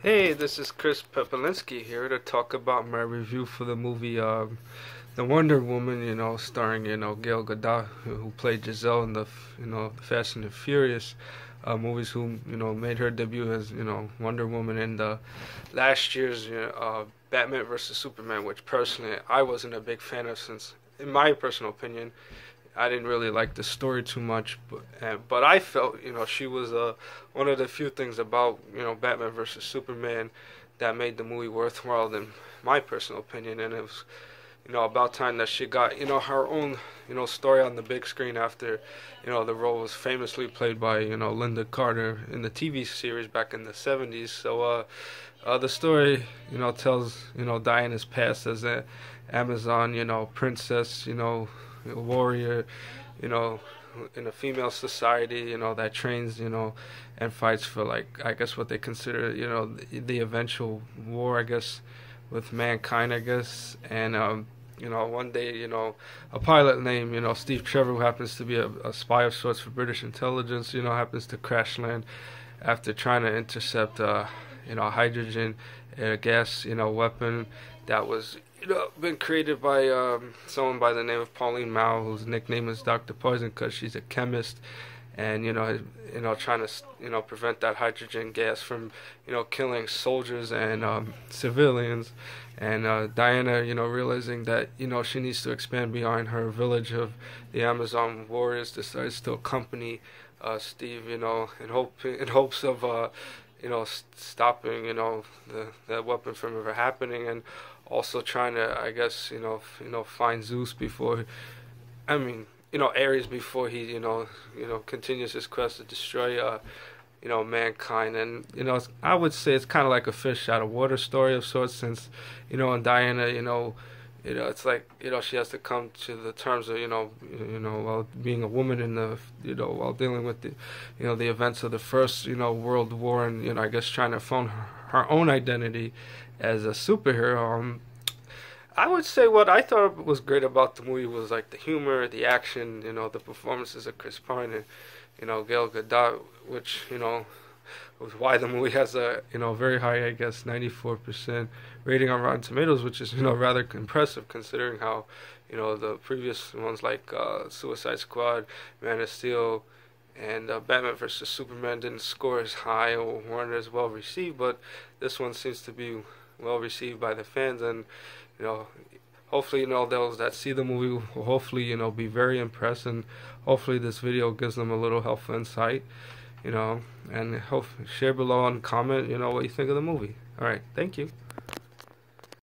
Hey, this is Chris Pepelinski here to talk about my review for the movie The Wonder Woman, starring, Gail Gadot, who played Giselle in the Fast and the Furious movies, who, made her debut as, Wonder Woman in the last year's Batman vs. Superman, which personally I wasn't a big fan of since, in my personal opinion, I didn't really like the story too much, but I felt she was one of the few things about Batman versus Superman that made the movie worthwhile in my personal opinion, and it was about time that she got her own story on the big screen after the role was famously played by Linda Carter in the TV series back in the 70s. So the story tells Diana's past as a Amazon princess, warrior, you know, in a female society, that trains, and fights for, like, I guess what they consider, the eventual war, I guess, with mankind, I guess. And one day, a pilot named, Steve Trevor, who happens to be a spy of sorts for British intelligence, happens to crash land after trying to intercept, hydrogen gas, weapon that was been created by someone by the name of Pauline Mao, whose nickname is Dr. Poison because she's a chemist, and trying to prevent that hydrogen gas from killing soldiers and civilians. And Diana, realizing that she needs to expand beyond her village of the Amazon warriors, decides to accompany Steve, in hopes of stopping, that weapon from ever happening, and also trying to, I guess, find Zeus before, I mean, Ares before he, continues his quest to destroy, mankind. And I would say it's kind of like a fish out of water story of sorts, since, and Diana, it's like she has to come to the terms of while being a woman in the while dealing with the events of the first World War, and I guess trying to find her own identity as a superhero. I would say what I thought was great about the movie was like the humor, the action, the performances of Chris Pine and Gail Gadot, which was why the movie has a very high, I guess, 94% rating on Rotten Tomatoes, which is rather impressive considering how the previous ones like Suicide Squad, Man of Steel, and Batman vs Superman didn't score as high or weren't as well received, but this one seems to be well received by the fans, and hopefully those that see the movie will hopefully be very impressed, and hopefully this video gives them a little helpful insight, and hope share below and comment what you think of the movie. All right, thank you.